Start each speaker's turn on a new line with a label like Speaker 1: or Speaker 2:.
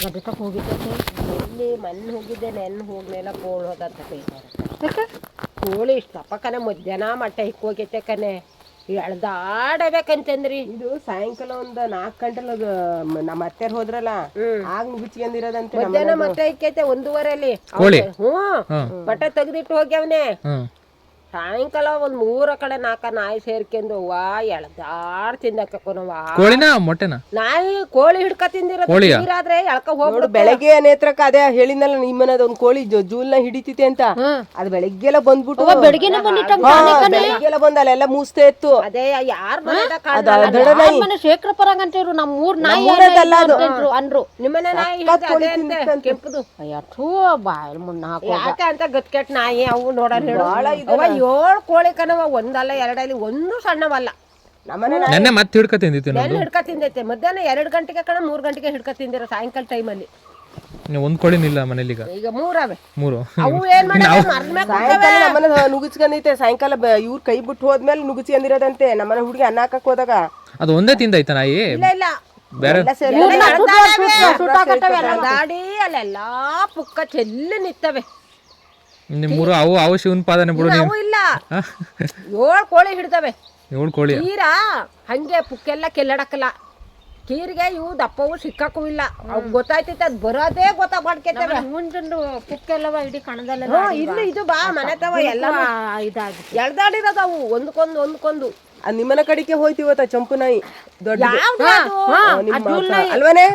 Speaker 1: ಗದ್ದೆ ತಕ್ಕ ಹೋಗಿದ್ದೆ
Speaker 2: ಇಲ್ಲಿ ಮಣ್ಣು ಹೋಗಿದ್ದೆ ನೆನ್ನೆ ಹೋಗ್ನೆಲ್ಲ ಕೋಳಿ ಹೋದಂತ ಕೋಳಿ ಇಷ್ಟಪ್ಪ ಕನೆ ಮಧ್ಯಾಹ್ನ ಮಟ್ಟ ಹಿಕ್ಕೋಗೈತೆ ಕನೆ ಎಳ್ದಾಡಬೇಕಂತಂದ್ರಿ.
Speaker 3: ಇದು ಸಾಯಂಕಾಲ ಒಂದು 4 ಗಂಟೆಲ್ ನಮ್ಮ ಅತ್ತೆರ್ ಹೋದ್ರಲ್ಲ ಆಗ ಮುಗಿಸ್ಕೊಂಡಿರೋದಂತೆ.
Speaker 2: ಮಧ್ಯಾಹ್ನ ಮತ್ತೆ ಹಿಕ್ಕೈತೆ 1:30 ಬಟ್ಟೆ ತೆಗ್ದಿಟ್ಟು ಹೋಗ್ಯವನೆ. ಸಾಯಂಕಾಲ 3 ಕಡೆ 4 ನಾಯಿ ಸೇರ್ಕೊಂಡು ಎಳ್ದಾಡ್ ತಿಂದಕ್ಕನವ.
Speaker 4: ಕೋಳಿನ ಮೊಟ್ಟೆನ?
Speaker 2: ನಾಯಿ ಕೋಳಿ ಹಿಡ್ಕ ತಿಂದಿರೋದ್ರೆ ಎಳ್ಕ ಹೋಗ್ಬಿಡು.
Speaker 3: ಬೆಳಗ್ಗೆ ನೇತ್ರಕ್ಕ ಅದೇ ಹೇಳಿದ್ನಲ್ಲ ನಿಮ್ಮನದ ಒಂದ್ ಕೋಳಿ ಜೂಲ್ನ ಹಿಡಿತೈತೆ ಅಂತ. ಅದ್ ಬೆಳಗ್ಗೆಲ್ಲ ಬಂದ್ಬಿಟ್ಟು
Speaker 1: ಬೆಳಗ್ಗೆನೆ
Speaker 3: ಬೆಳಗ್ಗೆಲ್ಲ ಬಂದ ಅಲ್ಲೆಲ್ಲ ಮೂಸ್ತಾ ಇತ್ತು.
Speaker 2: ಅದೇ ಯಾರ್
Speaker 1: ಮನೆ ಶೇಖರ ಪರಂಗ ಅಂತಿರು ನಮ್ಮ ಊರ್ ನಾಯಿ ಅನ್ರು
Speaker 2: ನಿಮ್ಮನೆ ನಾಯಿ ಕೆಂಪದು
Speaker 1: ಅಯ್ಯೋ ಬಾಯ್ ಮುನ್ನ ಹಾಕೋ
Speaker 2: ಯಾಕೆ ಅಂತ ಗಟ್ಕೆಟ್ ನಾಯಿ ಅವು ನೋಡೋರ್ ಹೇಳು. 7 ಕೋಳಿ ಕಣವ, ಒಂದಲ್ಲ ಎರಡಲ್ಲಿ ಒಂದು ಸಣ್ಣವಲ್ಲ.
Speaker 4: ನೆನ್ನೆ ಮತ್ತೆ ಹಿಡ್ಕ ತಿಂದಿತ್ತು.
Speaker 2: ನೆನ್ನೆ ಹಿಡ್ಕ ತಿಂದೈತೆ ಮಧ್ಯಾಹ್ನ 2 ಗಂಟೆಗೆ 3 ಗಂಟೆಗೆ ಹಿಡ್ಕ ತಿಂದಿರೋ ಸಾಯಂಕಾಲ ಟೈಮಲ್ಲಿ.
Speaker 4: ಒಂದ್ ಕೋಳಿನಿಲ್ಲ ಮನೇಲಿ
Speaker 2: ಈಗ 3 ಅವೆ.
Speaker 4: 3
Speaker 2: ಅವು ಏನ್
Speaker 3: ನಮ್ಮನ ನುಗ್ಗಿಸ್ಕೊಂಡೈತೆ. ಸಾಯಂಕಾಲ ಇವ್ರ ಕೈ ಬಿಟ್ಟು ಹೋದ್ಮೇಲೆ ನುಗ್ಗಿಸ್ಕೊಂಡಿರೋದಂತೆ. ನಮ್ಮನ ಹುಡುಗಿ ಅನ್ನ ಹಾಕಕ್ ಹೋದಾಗ ಅದು
Speaker 4: ಒಂದೇ ತಿಂದೈತ ನಾಯಿ?
Speaker 2: ಇಲ್ಲ
Speaker 4: ಬೇರೆ
Speaker 2: ಗಾಡಿ ಅಲ್ಲೆಲ್ಲಾ ಪುಕ್ಕ ಚೆಲ್ಲಿ ನಿತ್ತವೆ.
Speaker 4: ಮೂರು ಅವು ಶಿವನ್ ಪಾದನೆ ಬಿಡು.
Speaker 2: ಅವು ಇಲ್ಲ 7 ಕೋಳಿ ಹಿಡ್ತವೆ.
Speaker 4: 7 ಕೋಳಿ
Speaker 2: ಕೀರಾ ಹಂಗೆ ಪುಕ್ಕೆಲ್ಲ ಕೆಲ್ಲಡಕ್ಕಲ್ಲ. ಕೀರಿಗೆ ಇವು ದಪ್ಪವು ಸಿಕ್ಕಕ್ಕೂ ಇಲ್ಲ. ಅವ್ ಗೊತ್ತಾಯ್ತೈತೆ ಅದ್ ಬರೋದೇ ಗೊತ್ತಾಗ್ತೇವೆ.
Speaker 1: ಮುಂಜಾನೆ ಪುಕ್ಕೆಲ್ಲವ ಇಡೀ ಕಣದಲ್ಲ.
Speaker 2: ಇಲ್ಲ ಇದು ಬಾ ಮನೆ ತವ ಎಲ್ಲ
Speaker 1: ಇದಾಗಿ
Speaker 2: ಎಳ್ದಾಡಿರೋದು ಅವು ಒಂದ್ಕೊಂದು.
Speaker 3: ನಿಮ್ಮನ ಕಡೆಗೆ ಹೋಯ್ತಿವತ್ತ ಚಂಪು ನಾಯಿ ದೊಡ್ಡ
Speaker 2: ಯಾವ್ದು
Speaker 3: ಅಲ್ವನೇ.